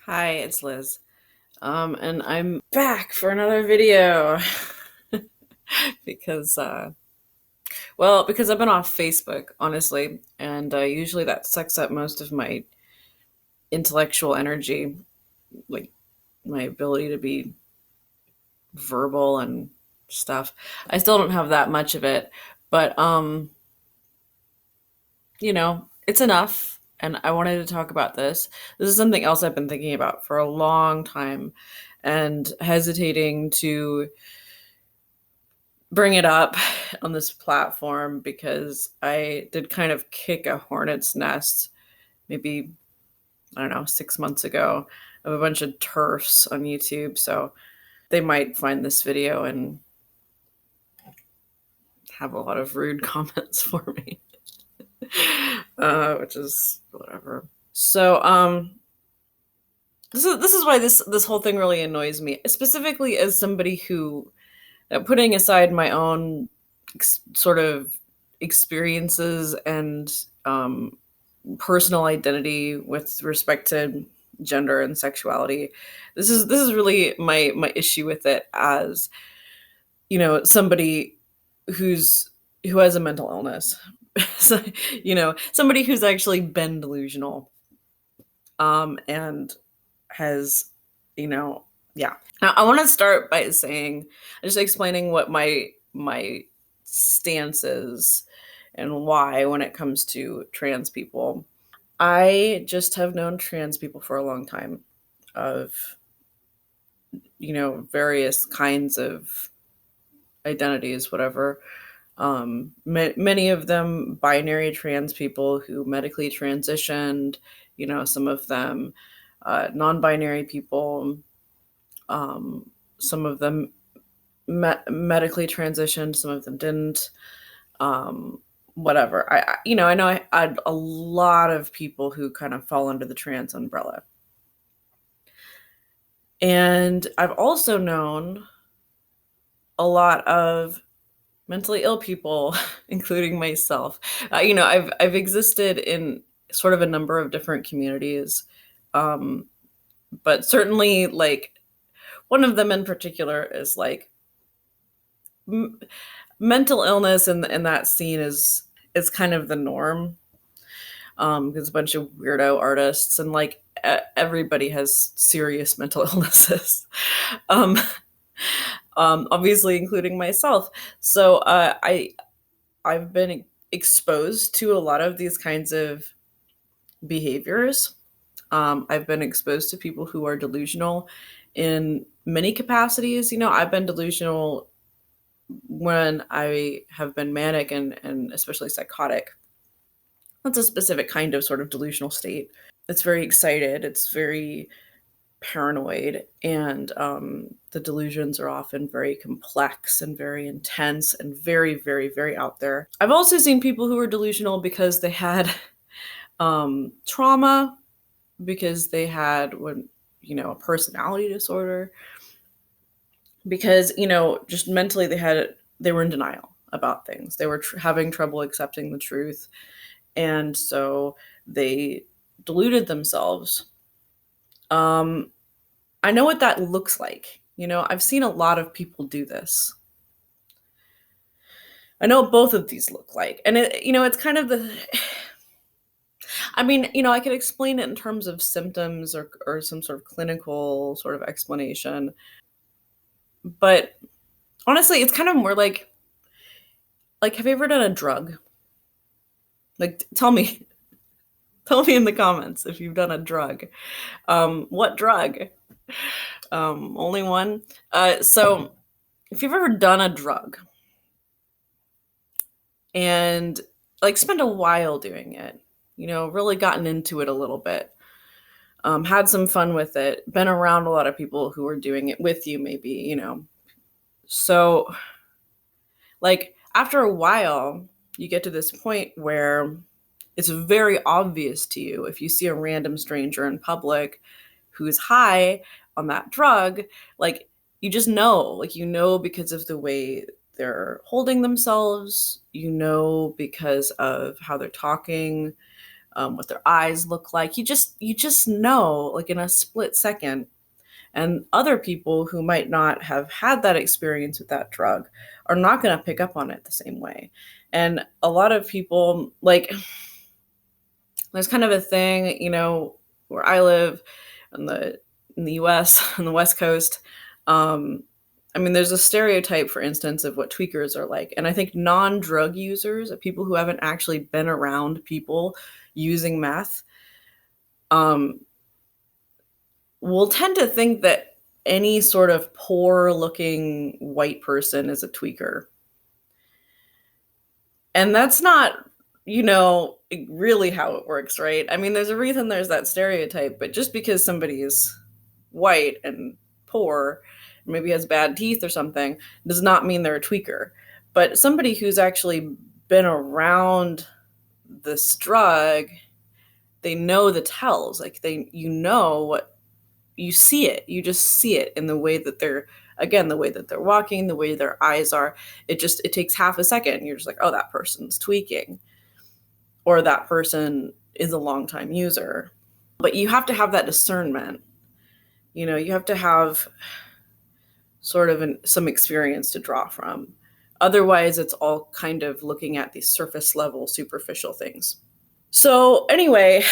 Hi, it's Liz. And I'm back for another video because, because I've been off Facebook, honestly, and usually that sucks up most of my intellectual energy, like my ability to be verbal and stuff. I still don't have that much of it, but it's enough. And I wanted to talk about this. This is something else I've been thinking about for a long time and hesitating to bring it up on this platform because I did kind of kick a hornet's nest maybe, I don't know, 6 months ago of a bunch of turfs on YouTube. So they might find this video and have a lot of rude comments for me, which is whatever. So, this is why this whole thing really annoys me, specifically as somebody who, putting aside my own sort of experiences and personal identity with respect to gender and sexuality. This is really my issue with it as, somebody who's who has a mental illness. So, somebody who's actually been delusional and has, you know, yeah. Now, I want to start by saying, just explaining what my stance is and why when it comes to trans people. I just have known trans people for a long time of, various kinds of identities, whatever. Many of them binary trans people who medically transitioned, some of them non-binary people, some of them medically transitioned, some of them didn't. Whatever. I know I had a lot of people who kind of fall under the trans umbrella. And I've also known a lot of mentally ill people, including myself. I've existed in sort of a number of different communities, but certainly like one of them in particular is like mental illness in that scene is kind of the norm. There's a bunch of weirdo artists and like everybody has serious mental illnesses. um, Obviously including myself. So I've been exposed to a lot of these kinds of behaviors. I've been exposed to people who are delusional in many capacities. I've been delusional when I have been manic and especially psychotic. That's a specific kind of sort of delusional state. It's very excited. It's very paranoid, and the delusions are often very complex and very intense and very, very, very out there. I've also seen people who are delusional because they had trauma, because they had a personality disorder, because just mentally they were in denial about things. They were having trouble accepting the truth, and so they deluded themselves. I know what that looks like. I've seen a lot of people do this. I know what both of these look like. And it's kind of the I mean, I could explain it in terms of symptoms or some sort of clinical sort of explanation. But honestly, it's kind of more like have you ever done a drug? Like tell me tell me in the comments if you've done a drug. What drug? Only one. So if you've ever done a drug and like spent a while doing it, really gotten into it a little bit, had some fun with it, been around a lot of people who were doing it with you, maybe, So, like, after a while, you get to this point where it's very obvious to you if you see a random stranger in public who's high on that drug, like, you just know, like, because of the way they're holding themselves, because of how they're talking, what their eyes look like. You just know, like in a split second. And other people who might not have had that experience with that drug are not going to pick up on it the same way. And a lot of people, like, there's kind of a thing, where I live in the US, on the West Coast. I mean, there's a stereotype, for instance, of what tweakers are like. And I think non-drug users, people who haven't actually been around people using meth, um, will tend to think that any sort of poor looking white person is a tweaker. And that's not, really how it works, right? I mean, there's a reason there's that stereotype, but just because somebody is white and poor, maybe has bad teeth or something, does not mean they're a tweaker. But somebody who's actually been around this drug, they know the tells. Like what you see it. You just see it in the way that the way that they're walking, the way their eyes are. It takes half a second. You're just like, oh, that person's tweaking, or that person is a longtime user. But you have to have that discernment. You have to have sort of some experience to draw from. Otherwise, it's all kind of looking at these surface level, superficial things. So anyway,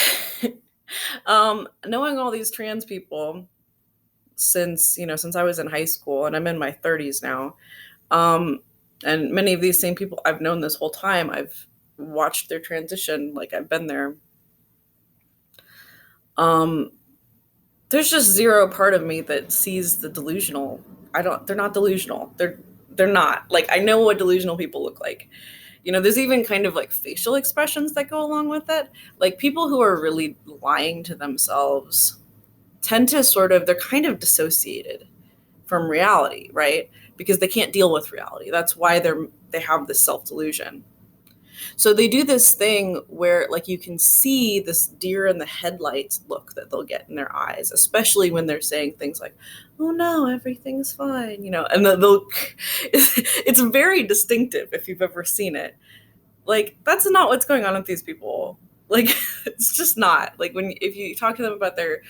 knowing all these trans people since I was in high school, and I'm in my 30s now, and many of these same people I've known this whole time, I've watched their transition, like I've been there. There's just zero part of me that sees the delusional. They're not delusional. They're not. Like, I know what delusional people look like. There's even kind of like facial expressions that go along with it. Like, people who are really lying to themselves tend to they're kind of dissociated from reality, right? Because they can't deal with reality. That's why they have this self-delusion. So they do this thing where, like, you can see this deer in the headlights look that they'll get in their eyes, especially when they're saying things like, "Oh no, everything's fine," and they'll it's very distinctive if you've ever seen it. Like, that's not what's going on with these people. Like, it's just not. Like, if you talk to them about their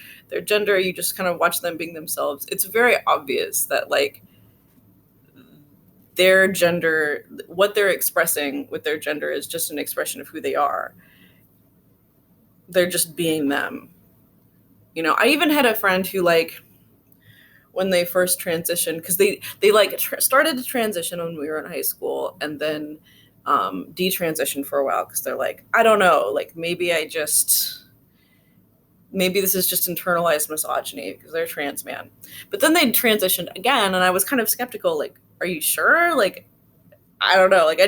gender, you just kind of watch them being themselves. It's very obvious that, like, their gender, what they're expressing with their gender, is just an expression of who they are. They're just being them. I even had a friend who, like, when they first transitioned, because they started to transition when we were in high school, and then detransitioned for a while, because they're like, I don't know, like, maybe this is just internalized misogyny, because they're trans man. But then they transitioned again, and I was kind of skeptical, like, are you sure? Like, I don't know. Like, I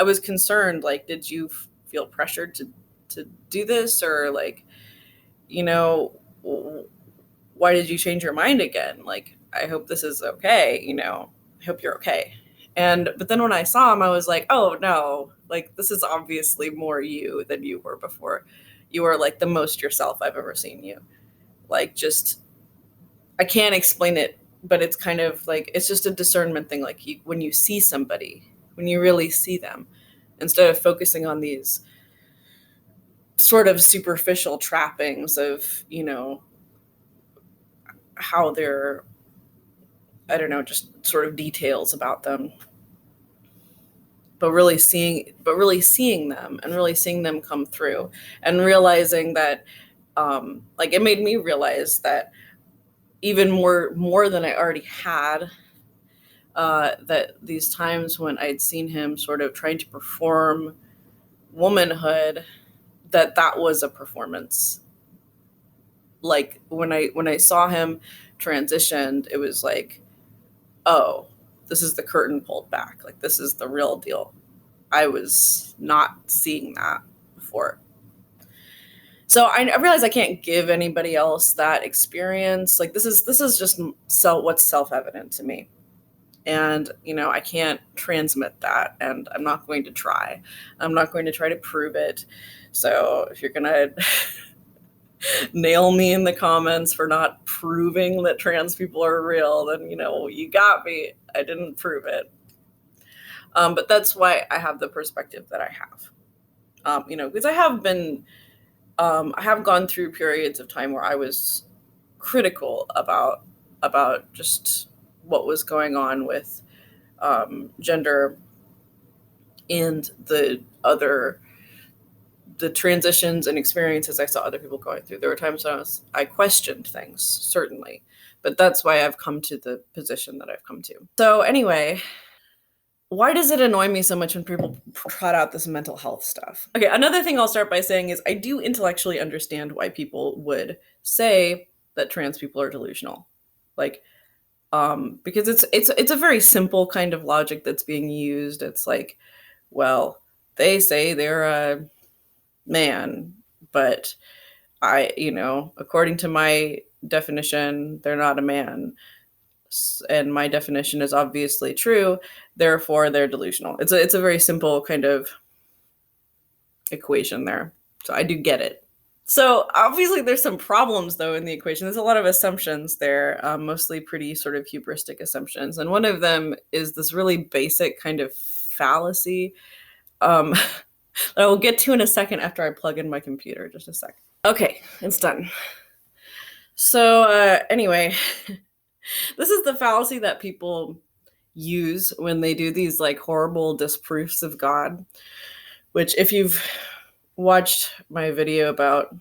was concerned. Like, did you feel pressured to do this? Or, like, why did you change your mind again? Like, I hope this is okay. I hope you're okay. But then when I saw him, I was like, oh no, like, this is obviously more you than you were before. You are, like, the most yourself I've ever seen you. Like, just, I can't explain it, but it's kind of like, it's just a discernment thing. Like, when you see somebody, when you really see them, instead of focusing on these sort of superficial trappings of, how they're, I don't know, just sort of details about them, but really seeing them, and really seeing them come through, and realizing that, like, it made me realize that even more than I already had, that these times when I'd seen him sort of trying to perform womanhood, that was a performance. Like, when I saw him transitioned, it was like, oh, this is the curtain pulled back. Like, this is the real deal. I was not seeing that before. So I realize I can't give anybody else that experience. Like, this is just what's self-evident to me. And, I can't transmit that, and I'm not going to try. I'm not going to try to prove it. So if you're going to nail me in the comments for not proving that trans people are real, then, you got me. I didn't prove it. But that's why I have the perspective that I have. Because I have gone through periods of time where I was critical about just what was going on with gender and the transitions and experiences I saw other people going through. There were times when I questioned things, certainly, but that's why I've come to the position that I've come to. So anyway, why does it annoy me so much when people trot out this mental health stuff? Okay, another thing I'll start by saying is I do intellectually understand why people would say that trans people are delusional. Like, because it's a very simple kind of logic that's being used. It's like, well, they say they're a man, but according to my definition, they're not a man, and my definition is obviously true, therefore they're delusional. It's a very simple kind of equation there. So I do get it. So obviously there's some problems though in the equation. There's a lot of assumptions there, mostly pretty sort of hubristic assumptions, and one of them is this really basic kind of fallacy that I will get to in a second after I plug in my computer. Just a sec. Okay, it's done. So anyway, this is the fallacy that people use when they do these like horrible disproofs of God, which if you've watched my video about,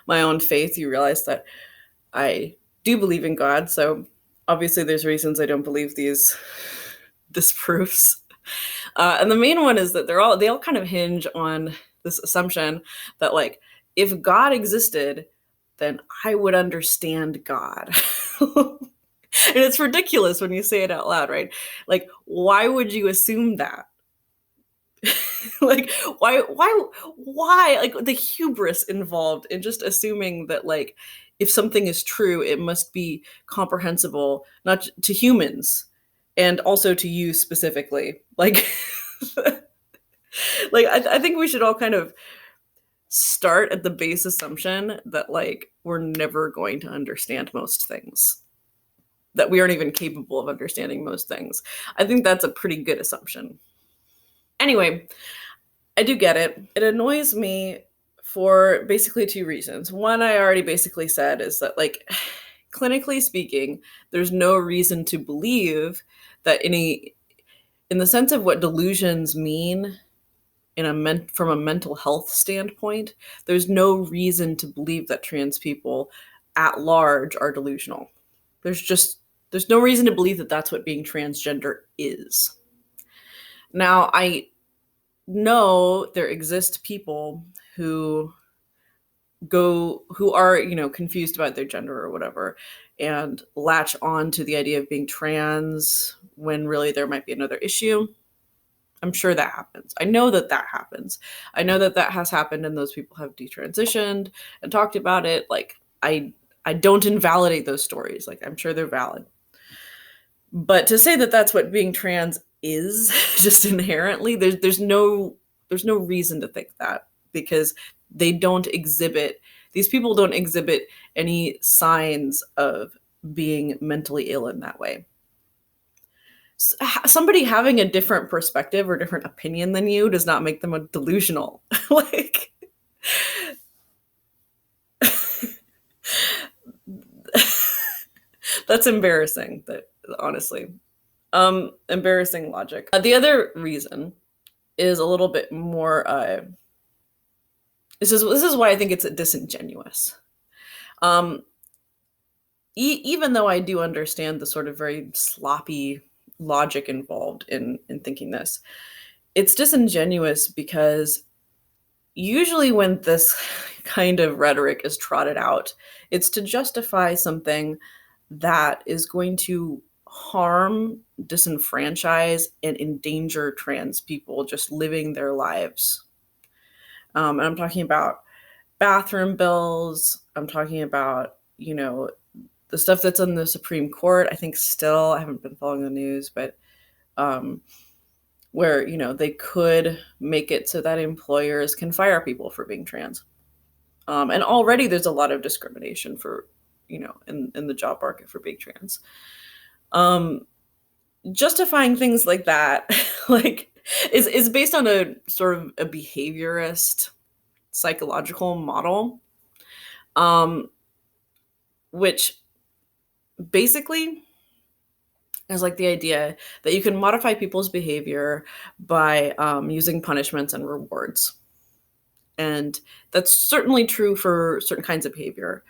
my own faith, you realize that I do believe in God. So obviously there's reasons I don't believe these disproofs. And the main one is that they all kind of hinge on this assumption that like if God existed, then I would understand God. And it's ridiculous when you say it out loud, right? Like, why would you assume that? Like, why? Like, the hubris involved in just assuming that, like, if something is true, it must be comprehensible, not to humans, and also to you specifically. Like, like I think we should all kind of start at the base assumption that, like, we're never going to understand most things, that we aren't even capable of understanding most things. I think that's a pretty good assumption. Anyway, I do get it. It annoys me for basically two reasons. One, I already basically said, is that, like, clinically speaking, there's no reason to believe that in the sense of what delusions mean from a mental health standpoint, there's no reason to believe that trans people at large are delusional. There's no reason to believe that that's what being transgender is. Now, I know there exist people who are, confused about their gender or whatever, and latch on to the idea of being trans when really there might be another issue. I'm sure that happens. I know that happens. I know that has happened, and those people have detransitioned and talked about it. Like, I don't invalidate those stories. Like, I'm sure they're valid. But to say that that's what being trans is, just inherently, there's no reason to think that, because these people don't exhibit any signs of being mentally ill in that way. Somebody having a different perspective or different opinion than you does not make them a delusional. Like, that's embarrassing, that honestly. Embarrassing logic. The other reason is a little bit more this is why I think it's disingenuous. Even though I do understand the sort of very sloppy logic involved in thinking this, it's disingenuous because usually when this kind of rhetoric is trotted out, it's to justify something that is going to harm, disenfranchise, and endanger trans people just living their lives. And I'm talking about bathroom bills. I'm talking about, the stuff that's on the Supreme Court. I think still, I haven't been following the news, but where, they could make it so that employers can fire people for being trans. And already there's a lot of discrimination for, in the job market for being trans. Justifying things like that, like, is based on a sort of a behaviorist psychological model, um, which basically is like the idea that you can modify people's behavior by using punishments and rewards. And that's certainly true for certain kinds of behavior.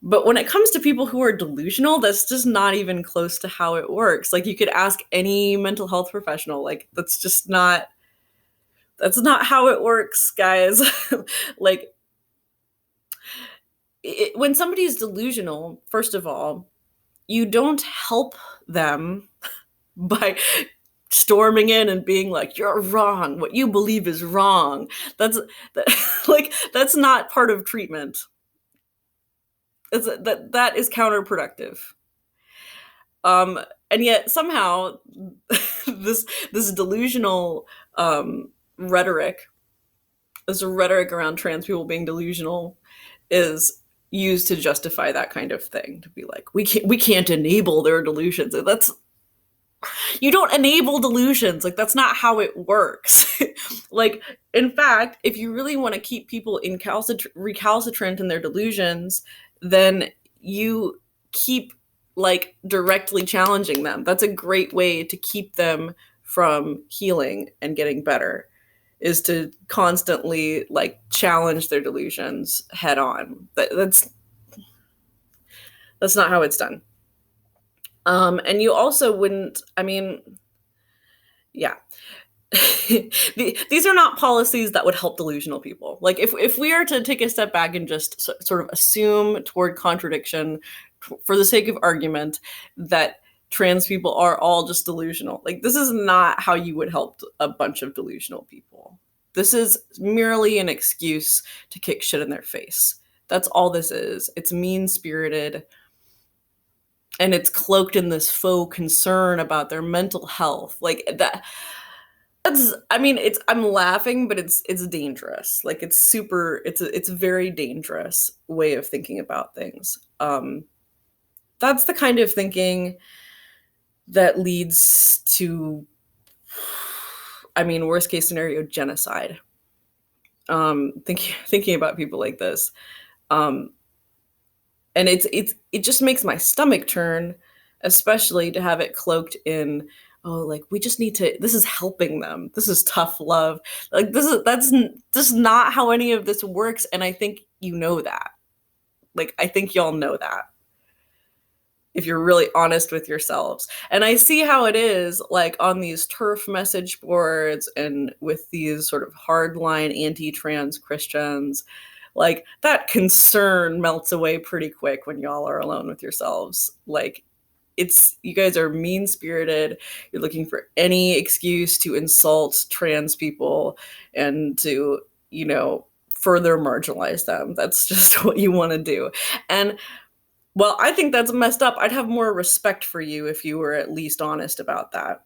But when it comes to people who are delusional, that's just not even close to how it works. Like, you could ask any mental health professional, like, that's not how it works, guys. Like, when somebody is delusional, first of all, you don't help them by storming in and being like, you're wrong, what you believe is wrong. That, like, that's not part of treatment. That is counterproductive. Um, and yet somehow this delusional rhetoric, this rhetoric around trans people being delusional, is used to justify that kind of thing. To be like, we can't enable their delusions. That's You don't enable delusions. Like, that's not how it works. Like, in fact, if you really want to keep people recalcitrant in their delusions, then you keep, like, directly challenging them. That's a great way to keep them from healing and getting better, is to constantly, like, challenge their delusions head on. That's not how it's done. And you also wouldn't, I mean, yeah. These are not policies that would help delusional people. Like, if we are to take a step back and just sort of assume, toward contradiction, for the sake of argument, that trans people are all just delusional, like, this is not how you would help a bunch of delusional people. This is merely an excuse to kick shit in their face. That's all this is. It's mean-spirited, and it's cloaked in this faux concern about their mental health. Like, I mean, I'm laughing, but it's dangerous. Like, it's a very dangerous way of thinking about things. That's the kind of thinking that leads to, I mean, worst case scenario, genocide. Thinking about people like this. And it just makes my stomach turn, especially to have it cloaked in, oh, like, we just need to, this is helping them, this is tough love. Like, that's just not how any of this works. And I think you know that. Like, I think y'all know that, if you're really honest with yourselves. And I see how it is, like, on these TERF message boards and with these sort of hardline anti-trans Christians. Like, that concern melts away pretty quick when y'all are alone with yourselves. Like, you guys are mean-spirited. You're looking for any excuse to insult trans people and to, further marginalize them. That's just what you want to do. And, well, I think that's messed up. I'd have more respect for you if you were at least honest about that.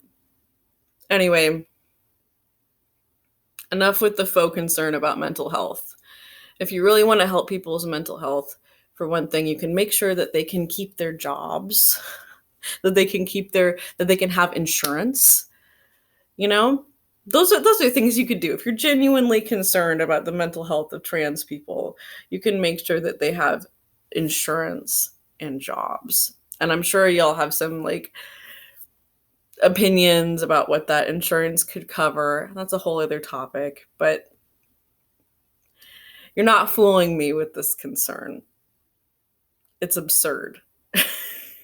Anyway, enough with the faux concern about mental health. If you really want to help people's mental health, for one thing, you can make sure that they can keep their jobs, that they can have insurance. Those are things you could do. If you're genuinely concerned about the mental health of trans people, you can make sure that they have insurance and jobs. And I'm sure y'all have some, like, opinions about what that insurance could cover. That's a whole other topic, but you're not fooling me with this concern. It's absurd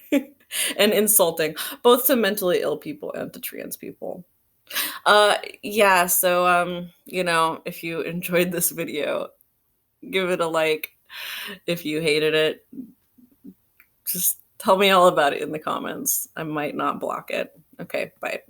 and insulting, both to mentally ill people and to trans people. Yeah, so, if you enjoyed this video, give it a like. If you hated it, just tell me all about it in the comments. I might not block it. Okay, bye.